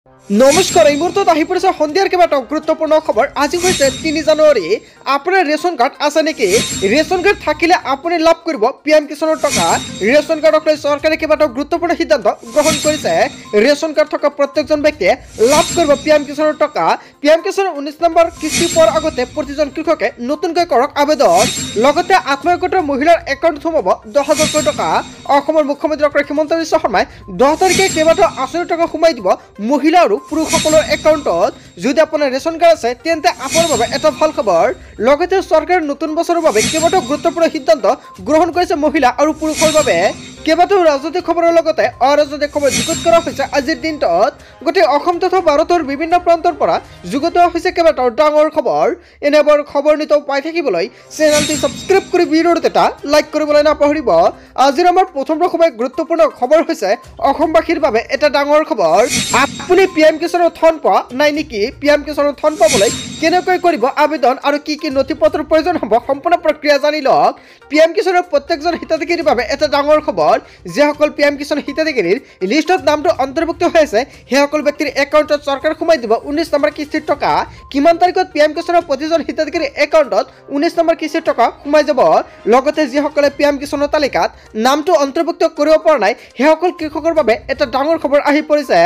নমস্কাৰ এই মুহূৰ্তত আহি পৰিছে সন্ধিয়াৰ কেইবাটাও গুৰুত্বপূৰ্ণ খবৰ। আজি হৈছে ৩ জানুৱাৰী। আপোনাৰ ৰেচন কাৰ্ড আছে নেকি? ৰেচন কাৰ্ড থাকিলে আপুনি লাভ কৰিব পিএম কিষাণৰ টকা। ৰেচন কাৰ্ডক লৈ চৰকাৰে কেইবাটাও গুৰুত্বপূৰ্ণ সিদ্ধান্ত গ্ৰহণ কৰিছে। ৰেচন কাৰ্ড থকা প্ৰত্যেকজন ব্যক্তিয়ে লাভ কৰিব পিএম কিষাণৰ টকা। পিএম কিষাণৰ ১৯ নম্বৰ কিস্তি পোৱাৰ আগতে প্ৰতিজন কৃষকে নতুনকৈ কৰক আবেদন। লগতে আত্মসহায়ক মহিলাৰ একাউণ্টত সোমাব ১০,০০০ টকা। অসমৰ মুখ্যমন্ত্ৰী ডক্টৰ হিমন্ত বিশ্ব শৰ্মাই ১০ তাৰিখে কেইবাটাও আঁচনিৰ টকা সোমাই দিব মহিলা আৰু পুৰুষসকলৰ একাউণ্টত। যদি আপোনাৰ ৰেচন কাৰ্ড আছে তেন্তে আপোনাৰ বাবে এটা ভাল খবৰ। লগতে চৰকাৰে নতুন বছৰৰ বাবে কেইবাটাও গুৰুত্বপূৰ্ণ সিদ্ধান্ত গ্ৰহণ কৰিছে মহিলা আৰু পুৰুষৰ বাবে। কেইবাটাও ৰাজনৈতিক খবৰৰ লগতে অৰাজনৈতিক খবৰ যুগুত কৰা হৈছে আজিৰ দিনটোত। গোটেই অসম তথা ভাৰতৰ বিভিন্ন প্ৰান্তৰ পৰা যুগুতোৱা হৈছে কেইবাটাও ডাঙৰ খবৰ। এনেবোৰ খবৰ নিতৌ পাই থাকিবলৈ চেনেলটি ছাবস্ক্ৰাইব কৰি ভিডিঅ'টোত এটা লাইক কৰিবলৈ নাপাহৰিব। আজিৰ আমাৰ প্ৰথম গুৰুত্বপূৰ্ণ খবৰ হৈছে অসমবাসীৰ বাবে এটা ডাঙৰ খবৰ। আপুনি পিএম কিষাণৰ ধন পোৱা নাই নেকি? পিএম কিষাণৰ ধন পাবলৈ কেনেকৈ কৰিব আবেদন আৰু কি কি নথি পত্ৰৰ প্ৰয়োজন হ'ব সম্পূৰ্ণ প্ৰক্ৰিয়া জানি লওক। পিএম কিষাণৰ প্ৰত্যেকজন হিতাধিকাৰীৰ বাবে এটা ডাঙৰ খবৰ। যিসকল পিএম কিষাণ হিতাধিকাৰীৰ লিষ্টত নামটো অন্তৰ্ভুক্ত হৈ আছে সেইসকল ব্যক্তিৰ একাউণ্টত চৰকাৰে সোমাই দিব ১৯ নম্বৰ কিস্তিৰ টকা। কিমান তাৰিখত পিএম কিষাণৰ প্ৰতিজন হিতাধিকাৰীৰ একাউণ্টত ১৯ নম্বৰ কিস্তিৰ টকা সোমাই যাব। লগতে যিসকলে পিএম কিষাণৰ তালিকাত নামটো অন্তৰ্ভুক্ত কৰিব পৰা নাই সেইসকল কৃষকৰ বাবে এটা ডাঙৰ খবৰ আহি পৰিছে।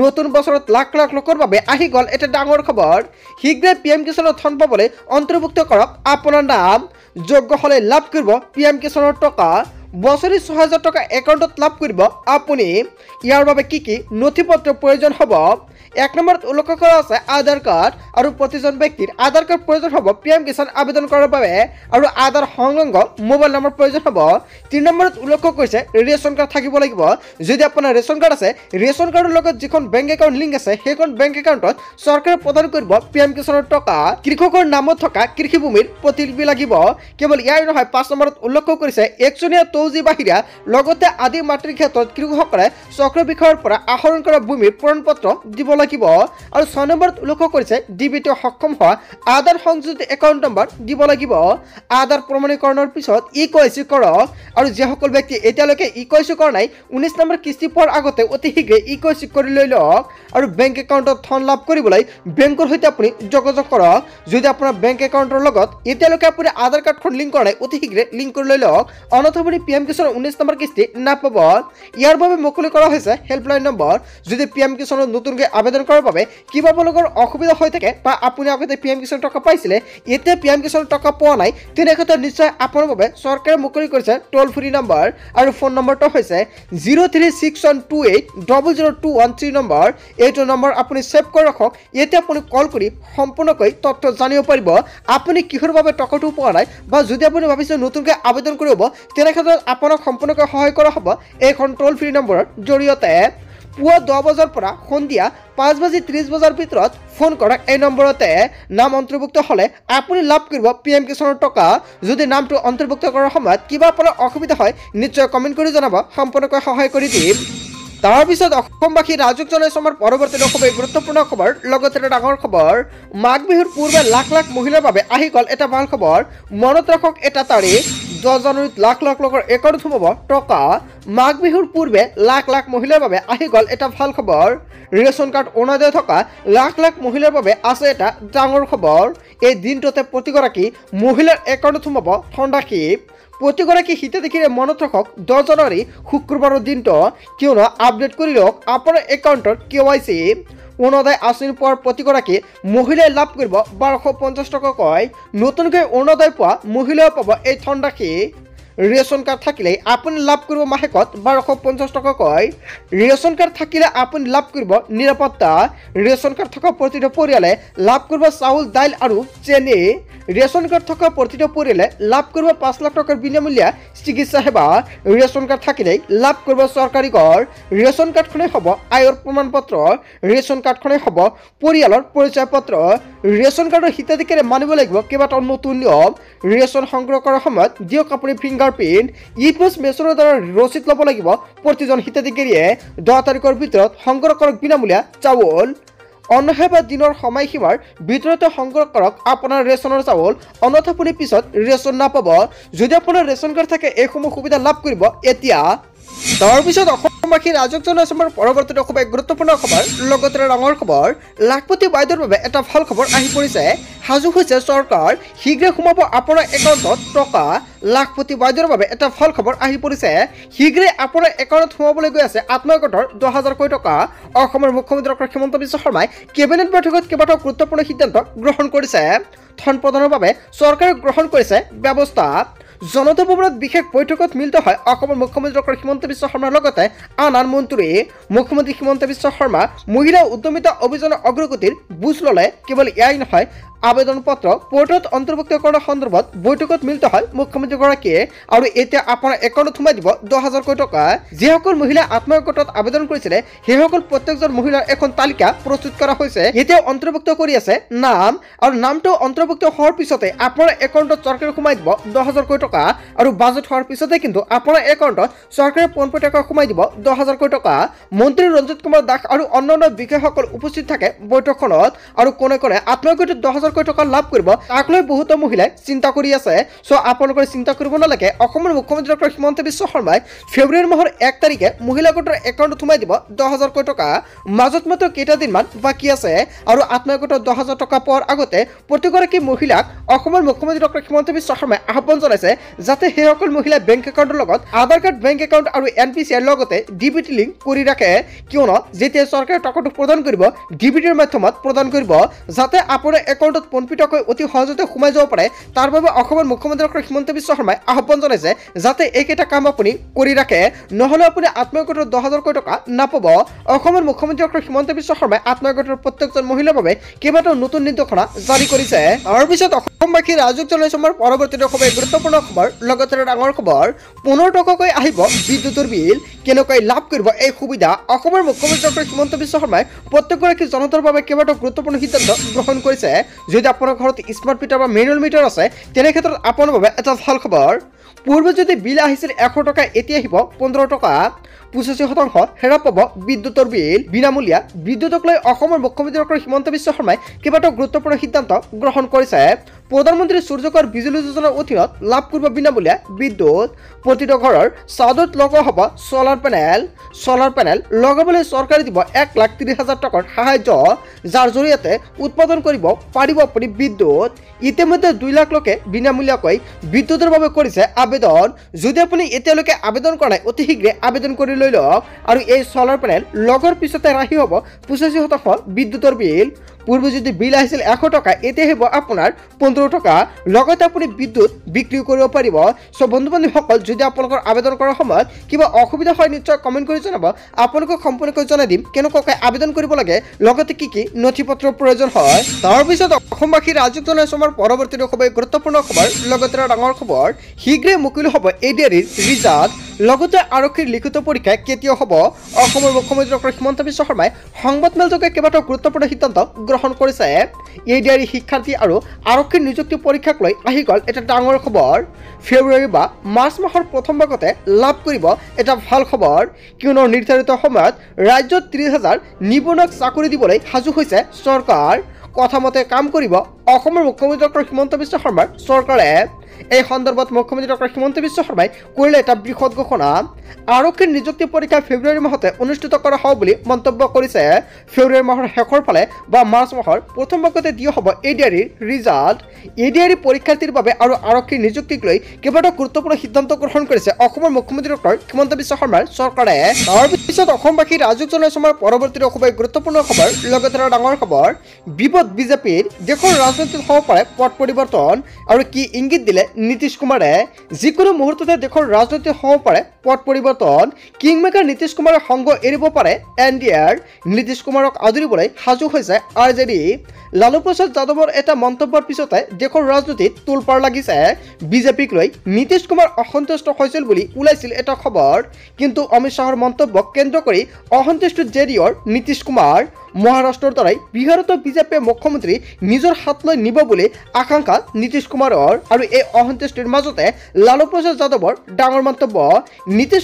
নতুন বছৰত লাখ লাখ লোকৰ বাবে আহি গ'ল এটা ডাঙৰ খবৰ। শীঘ্ৰে পিএম কিষাণৰ ধন পাবলৈ অন্তৰ্ভুক্ত কৰক আপোনাৰ নাম। যোগ্য হ'লে লাভ কৰিব পিএম কিষাণৰ টকা। বছৰি ৬,০০০ টকা একাউণ্টত লাভ কৰিব আপুনি। ইয়াৰ বাবে কি কি নথি পত্ৰৰ প্ৰয়োজন হ'ব? ১ নম্বৰত উল্লেখ কৰা আছে আধাৰ কাৰ্ড আৰু প্ৰতিজন ব্যক্তিৰ আধাৰ কাৰ্ড প্ৰয়োজন হ'ব পিএম কিষাণ আবেদন কৰাৰ বাবে আৰু আধাৰ সংলগ্ন মোবাইল নম্বৰ প্ৰয়োজন হ'ব। ৩ নম্বৰত উল্লেখ কৰিছে ৰেচন কাৰ্ড থাকিব লাগিব। যদি আপোনাৰ ৰেচন কাৰ্ড আছে ৰেচন কাৰ্ডৰ লগত যিখন বেংক একাউণ্ট লিংক আছে সেইখন বেংক একাউণ্টত চৰকাৰে প্ৰদান কৰিব পিএম কিষাণৰ টকা। কৃষকৰ নামত থকা কৃষিভূমিৰ প্ৰতিলিপি লাগিব। কেৱল ইয়াৰ নহয় ৫ নম্বৰত উল্লেখ কৰিছে একচনীয়া তৌজি বাহিৰা লগতে আদি মাতৃৰ ক্ষেত্ৰত কৃষকসকলে চক্ৰ বিষয়ৰ পৰা আহৰণ কৰা ভূমিৰ প্ৰমাণপত্ৰ দিব লাগিব। আৰু ৬ নম্বৰত উল্লেখ কৰিছে ডিবিটি সক্ষম হোৱা আধাৰ সংযোজিত একাউণ্ট নম্বৰ দিব লাগিব। আধাৰ প্ৰমাণীকৰণৰ পিছত ইKYC কৰক। আৰু যিসকল ব্যক্তি এতিয়ালৈকে ইKYC কৰা নাই ১৯ নম্বৰ কিস্তি পোৱাৰ আগতে অতি শীঘ্ৰে ইKYC কৰি লৈ লওক। আৰু বেংক একাউণ্টত ধন লাভ কৰিবলৈ বেংকৰ সৈতে আপুনি যোগাযোগ কৰক। যদি আপোনাৰ বেংক একাউণ্টৰ লগত এতিয়ালৈকে আপুনি আধাৰ কাৰ্ডখন লিংক কৰা নাই অতি শীঘ্ৰে লিংক কৰি লৈ লওক। অন্যথা আপুনি পিএম কিষাণৰ ১৯ নম্বৰ কিস্তি নাপাব। ইয়াৰ বাবে মুকলি কৰা হৈছে হেল্পলাইন নম্বৰ। যদি পিএম কিষাণৰ নতুনকৈ আবেদন কৰাৰ বাবে কিবা আপোনালোকৰ অসুবিধা হৈ থাকে বা আপুনি আগতে পিএম কিষাণ টকা পাইছিলে এতিয়া পিএম কিষাণৰ টকা পোৱা নাই তেনেক্ষেত্ৰত নিশ্চয় আপোনাৰ বাবে চৰকাৰে মুকলি কৰিছে ট'ল ফ্ৰী নম্বৰ আৰু ফোন নম্বৰটো হৈছে 036128000213 নম্বৰ। এইটো নম্বৰ আপুনি ছেভ কৰি ৰাখক। এতিয়া আপুনি কল কৰি সম্পূৰ্ণকৈ তথ্য জানিব পাৰিব আপুনি কিহৰ বাবে টকাটো পোৱা নাই বা যদি আপুনি ভাবিছে নতুনকৈ আবেদন কৰিব তেনেক্ষেত্ৰত আপোনাক সম্পূৰ্ণকৈ সহায় কৰা হ'ব এইখন ট'ল ফ্ৰী নম্বৰৰ জৰিয়তে। পুৱা ১০ বজাৰ পৰা সন্ধিয়া ৫:৩০ বজাৰ ভিতৰত ফোন কৰক। এই নম্বৰতে নাম অন্তৰ্ভুক্ত হ'লে আপুনি লাভ কৰিব পিএম কিষাণৰ টকা। যদি নামটো অন্তৰ্ভুক্ত কৰাৰ সময়ত কিবা আপোনাৰ অসুবিধা হয় নিশ্চয় কমেণ্ট কৰি জনাব, সম্পূৰ্ণকৈ সহায় কৰি দিম। তাৰপিছত অসমবাসী ৰাজুক জনাইছো আমাৰ পৰৱৰ্তী খুবেই গুৰুত্বপূৰ্ণ খবৰ লগতে এটা ডাঙৰ খবৰ। মাঘ বিহুৰ পূৰ্বে লাখ লাখ মহিলাৰ বাবে আহি গ'ল এটা ভাল খবৰ। মনত ৰাখক এটা তাৰিখ ১০ জানুৱাৰীত লাখ লাখ লোকৰ একাউণ্টত সোমাব টকা। মাঘ বিহুৰ পূৰ্বে লাখ লাখ মহিলাৰ বাবে আহি গ'ল এটা ভাল খবৰ। ৰেচন কাৰ্ড অৰুণোদয় থকা লাখ লাখ মহিলাৰ বাবে আছে এটা ডাঙৰ খবৰ। এই দিনটোতে প্ৰতিগৰাকী মহিলাৰ একাউণ্টত সোমাব ধনৰাশি। প্ৰতিগৰাকী হিতাধিকাৰীয়ে মনত ৰাখক ১০ জানুৱাৰী শুক্ৰবাৰৰ দিনটো কিয়নো আপডেট কৰি লওক আপোনাৰ একাউণ্টৰ KYC। অৰুণোদয় আঁচনি পোৱাৰ প্ৰতিগৰাকী মহিলাই লাভ কৰিব ১২৫০ টকাকৈ। নতুনকৈ অৰুণোদয় পোৱা মহিলাও পাব এই ধনৰাশি। ৰেচন কাৰ্ড থাকিলে আপুনি লাভ কৰিব মাহেকত ১২৫০ টকাকৈ। ৰেচন কাৰ্ড থাকিলে আপুনি লাভ কৰিব নিৰাপত্তা। ৰেচন কাৰ্ড থকা প্ৰতিটো পৰিয়ালে লাভ কৰিব চাউল দাইল আৰু চেনি। ৰেচন কাৰ্ড থকা প্ৰতিটো পৰিয়ালে লাভ কৰিব ৫ লাখ টকাৰ বিনামূলীয়া চিকিৎসা সেৱা। ৰেচন কাৰ্ড থাকিলেই লাভ কৰিব চৰকাৰী ঘৰ। ৰেচন কাৰ্ডখনেই হ'ব আয়ৰ প্ৰমাণপত্ৰ। ৰেচন কাৰ্ডখনেই হ'ব পৰিয়ালৰ পৰিচয় পত্ৰ। ৰেচন কাৰ্ডৰ হিতাধিকাৰীয়ে মানিব লাগিব কেইবাটাও নতুন নিয়ম। ৰেচন সংগ্ৰহ কৰাৰ সময়ত দিয়ক আপুনি ফিংগাৰপ্ৰিণ্ট। ইপোষ্ট মেচিনৰ দ্বাৰা ৰচিদ ল'ব লাগিব প্ৰতিজন হিতাধিকাৰীয়ে। ১০ তাৰিখৰ ভিতৰত সংগ্ৰহ কৰক বিনামূলীয়া চাউল। অন্যথা দিনৰ সময়সীমাৰ ভিতৰতে সংগ্ৰহ কৰক আপোনাৰ ৰেচনৰ চাউল, অন্যথা আপুনি পিছত ৰেচন নাপাব। যদি আপোনাৰ ৰেচন কাৰ্ড থাকে এইসমূহ সুবিধা লাভ কৰিব এতিয়া। তাৰপিছত অসমবাসী ৰাজক জনাইছে আমাৰ পৰৱৰ্তী খুব এক গুৰুত্বপূৰ্ণ খবৰ লগতে ডাঙৰ খবৰ লাখপতি বাইদেউৰ বাবে এটা ভাল খবৰ আহি পৰিছে সাজু হৈছে চৰকাৰ শীঘ্ৰে সোমাব আপোনাৰ একাউণ্টত টকা লাখপতি বাইদেউৰ বাবে এটা ভাল খবৰ আহি পৰিছে শীঘ্ৰে আপোনাৰ একাউণ্টত সোমাবলৈ গৈ আছে আত্মসহায়ক 10,000 কোটি টকা অসমৰ মুখ্যমন্ত্ৰী ডক্টৰ হিমন্ত বিশ্ব শৰ্মাই কেবিনেট বৈঠকত কেইবাটাও গুৰুত্বপূৰ্ণ সিদ্ধান্ত গ্ৰহণ কৰিছে ধন প্ৰদানৰ বাবে চৰকাৰে গ্ৰহণ কৰিছে ব্যৱস্থা জনতা ভৱনত বিশেষ বৈঠকত মিলিত হয় অসমৰ মুখ্যমন্ত্ৰী ডক্টৰ হিমন্ত বিশ্ব শৰ্মাৰ লগতে আন মন্ত্ৰী মুখ্যমন্ত্ৰী হিমন্ত বিশ্ব শৰ্মা মহিলা উদ্যমিতা অভিযানৰ অগ্ৰগতিৰ বুজ ল'লে কেৱল এয়াই নহয় আবেদন পত্ৰ পোৰ্টেলত অন্তৰ্ভুক্ত কৰাৰ সন্দৰ্ভত বৈঠকত মিলিত হয় মুখ্যমন্ত্ৰীগৰাকীয়ে আৰু এতিয়া আপোনাৰ একাউণ্টত সোমাই দিব 10,000 কোটি টকা যিসকল মহিলা আত্মসহায়ক আবেদন কৰিছিলে সেইসকল প্ৰত্যেকজন মহিলাৰ এখন তালিকা প্ৰস্তুত কৰা হৈছে এতিয়া অন্তৰ্ভুক্ত কৰি আছে নাম আৰু নামটো অন্তৰ্ভুক্ত হোৱাৰ পিছতে আপোনাৰ একাউণ্টত চৰকাৰে সোমাই দিব 10,000 কোটি টকা আৰু বাজেট হোৱাৰ পিছতে কিন্তু আপোনাৰ একাউণ্টত চৰকাৰে পোনপটীয়াকৈ সোমাই দিব 10,000 কোটি টকা মন্ত্ৰী ৰঞ্জিত কুমাৰ দাস আৰু অন্যান্য বিষয়াসকল উপস্থিত থাকে বৈঠকখনত আৰু কোনে কোনে আত্মসহায়ক 10,000 কোটি টকা লাভ কৰিব তাক লৈ বহুত মহিলাই চিন্তা কৰি আছে সো আপোনালোকে চিন্তা কৰিব নালাগে অসমৰ মুখ্যমন্ত্ৰী ডক্টৰ হিমন্ত বিশ্ব শৰ্মাই ফেব্ৰুৱাৰী মাহৰ 1 তাৰিখে মহিলা গোটৰ একাউণ্টত সোমাই দিব 10,000 কোটি টকা মাজত মাত্ৰ কেইটাদিনমান বাকী আছে আৰু আত্মসহায়ক 10,000 টকা পোৱাৰ আগতে প্ৰতিগৰাকী মহিলাক অসমৰ মুখ্যমন্ত্ৰী ডক্টৰ হিমন্ত বিশ্ব শৰ্মাই আহ্বান জনাইছে যাতে সেইসকল মহিলাই বেংক একাউণ্টৰ লগত আধাৰ কাৰ্ড বেংক একাউণ্ট আৰু এনপিচিআইৰ লগতে ডিবিটি লিংক কৰি ৰাখে কিয়নো যেতিয়া চৰকাৰে টকাটো প্ৰদান কৰিব ডিবিটিৰ মাধ্যমত প্ৰদান কৰিব যাতে আপোনাৰ একাউণ্টত পোনপটীয়াকৈ অতি সহজতে সোমাই যাব পাৰে তাৰ বাবে অসমৰ মুখ্যমন্ত্ৰী ডক্টৰ হিমন্ত বিশ্ব শৰ্মাই আহ্বান জনাইছে যাতে এইকেইটা কাম আপুনি কৰি ৰাখে নহ'লে আপুনি আত্মসহায়ক 10,000 কোটি টকা নাপাব অসমৰ মুখ্যমন্ত্ৰী ডক্টৰ হিমন্ত বিশ্ব শৰ্মাই আত্মসহায়ক প্ৰত্যেকজন মহিলাৰ বাবে কেইবাটাও নতুন নিৰ্দেশনা জাৰি কৰিছে তাৰপিছত অসমবাসী ৰাজক জনাইছে আমাৰ পৰৱৰ্তী খুব গুৰুত্বপূৰ্ণ খবৰ লগতে ডাঙৰ খবৰ 15 টকাকৈ আহিব বিদ্যুতৰ বিল কেনেকৈ লাভ কৰিব এই সুবিধা অসমৰ মুখ্যমন্ত্ৰী ডক্টৰ হিমন্ত বিশ্ব শৰ্মাই প্ৰত্যেকগৰাকী জনতাৰ বাবে কেইবাটাও গুৰুত্বপূৰ্ণ সিদ্ধান্ত গ্ৰহণ কৰিছে যদি আপোনাৰ ঘৰত স্মাৰ্ট মিটাৰ বা মেনুৱেল মিটাৰ আছে তেনে ক্ষেত্ৰত আপোনাৰ বাবে এটা ভাল খবৰ পূৰ্বে যদি বিল আহিছিল 100 টকা এতিয়া আহিব 15 টকা 85% হেৰা পাব বিদ্যুতৰ বিল বিনামূলীয়া বিদ্যুতক লৈ অসমৰ মুখ্যমন্ত্ৰী ডক্টৰ হিমন্ত বিশ্ব শৰ্মাই কেইবাটাও গুৰুত্বপূৰ্ণ সিদ্ধান্ত গ্ৰহণ কৰিছে প্ৰধানমন্ত্ৰী সূৰ্যকৰ বিজুলী যোজনাৰ অধীনত লাভ কৰিব বিনামূলীয়া বিদ্যুৎ প্ৰতিটো ঘৰৰ ছাদত লগোৱা হ'ব ছলাৰ পেনেল লগাবলৈ চৰকাৰে দিব 1,30,000 টকাৰ সাহায্য যাৰ জৰিয়তে উৎপাদন কৰিব পাৰিব আপুনি বিদ্যুৎ ইতিমধ্যে 2 লাখ লোকে বিনামূলীয়াকৈ বিদ্যুতৰ বাবে কৰিছে আবেদন যদি আপুনি এতিয়ালৈকে আবেদন কৰা নাই অতি শীঘ্ৰে আবেদন কৰি লৈ লওক আৰু এই ছলাৰ পেনেল লগৰ পিছতে ৰাহি হ'ব 85% বিদ্যুতৰ বিল পূৰ্বে যদি বিল আহিছিল 100 টকা এতিয়া আহিব আপোনাৰ 15 টকা লগতে আপুনি বিদ্যুৎ বিক্ৰী কৰিব পাৰিব সো বন্ধু বান্ধৱীসকল যদি আপোনালোকৰ আবেদন কৰাৰ সময়ত কিবা অসুবিধা হয় নিশ্চয় কমেণ্ট কৰি জনাব আপোনালোকক সম্পূৰ্ণকৈ জনাই দিম কেনেকৈ আবেদন কৰিব লাগে লগতে কি নথিপত্ৰৰ প্ৰয়োজন হয় তাৰপিছত অসমবাসী ৰাজক জনাইছে আমাৰ পৰৱৰ্তী খুব গুৰুত্বপূৰ্ণ খবৰ লগতে ডাঙৰ খবৰ শীঘ্ৰে মুকলি হ'ব এডিআৰিৰ ৰিজাল্ট লগতে আৰক্ষীৰ লিখিত পৰীক্ষা কেতিয়া হ'ব অসমৰ মুখ্যমন্ত্ৰী ডক্টৰ হিমন্ত বিশ্ব শৰ্মাই সংবাদমেলযোগে কেইবাটাও গুৰুত্বপূৰ্ণ সিদ্ধান্ত গ্ৰহণ কৰিছে এডিআৰি শিক্ষাৰ্থী আৰু আৰক্ষীৰ নিযুক্তি পৰীক্ষাক লৈ আহি গ'ল এটা ডাঙৰ খবৰ ফেব্ৰুৱাৰী বা মাৰ্চ মাহৰ প্ৰথম ভাগতে লাভ কৰিব এটা ভাল খবৰ কিয়নো নিৰ্ধাৰিত সময়ত ৰাজ্যত 30,000 নিবনুৱাক চাকৰি দিবলৈ সাজু হৈছে চৰকাৰ কথামতে কাম কৰিব অসমৰ মুখ্যমন্ত্ৰী ডক্টৰ হিমন্ত বিশ্ব শৰ্মাৰ চৰকাৰে এই সন্দৰ্ভত মুখ্যমন্ত্ৰী ডক্টৰ হিমন্ত বিশ্ব শৰ্মাই কৰিলে এটা বৃহৎ ঘোষণা আৰক্ষীৰ নিযুক্তি পৰীক্ষা ফেব্ৰুৱাৰী মাহতে অনুষ্ঠিত কৰা হ'ব বুলি মন্তব্য কৰিছে ফেব্ৰুৱাৰী মাহৰ শেষৰ ফালে বা মাৰ্চ মাহৰ প্ৰথম ভাগতে দিয়া হ'ব এডিআৰিৰ ৰিজাল্ট এডিআৰি পৰীক্ষাৰ্থীৰ বাবে আৰু আৰক্ষীৰ নিযুক্তিক লৈ কেইবাটাও গুৰুত্বপূৰ্ণ সিদ্ধান্ত গ্ৰহণ কৰিছে অসমৰ মুখ্যমন্ত্ৰী ডক্টৰ হিমন্ত বিশ্ব শৰ্মাৰ চৰকাৰে তাৰপিছত অসমবাসী ৰাজক জনাইছে আমাৰ পৰৱৰ্তী খুব গুৰুত্বপূৰ্ণ খবৰ লগতে ডাঙৰ খবৰ বিপদ বিজেপিৰ দেশৰ ৰাজনীতিত হ'ব পাৰে পট পৰিৱৰ্তন আৰু কি ইংগিত দিলে নীতিশ কুমাৰে যিকোনো মুহূৰ্ততে দেশৰ ৰাজনীতিত হ'ব পাৰে পট পৰিৱৰ্তন কিংমেকাৰ নীতিশ কুমাৰে সংগ এৰিব পাৰে এনডিএৰ নীতিশ কুমাৰক আদৰিবলৈ সাজু হৈছে আৰজেডি লালু প্ৰসাদ যাদৱৰ এটা মন্তব্যৰ পিছতে দেশৰ ৰাজনীতিত তোলপাৰ লাগিছে বিজেপিক লৈ নীতিশ কুমাৰ অসন্তুষ্ট হৈছিল বুলি ওলাইছিল এটা খবৰ কিন্তু অমিত শ্বাহৰ মন্তব্যক কেন্দ্ৰ কৰি অসন্তুষ্ট জেডিঅ'ৰ নীতিশ কুমাৰ মহাৰাষ্ট্ৰৰ দ্বাৰাই বিহাৰতো বিজেপিয়ে মুখ্যমন্ত্ৰী নিজৰ হাতলৈ নিব বুলি আকাংক্ষা নীতিশ কুমাৰৰ আৰু এই অসন্তুষ্টিৰ মাজতে লালু প্ৰসাদ যাদৱৰ ডাঙৰ মন্তব্য নীতিশ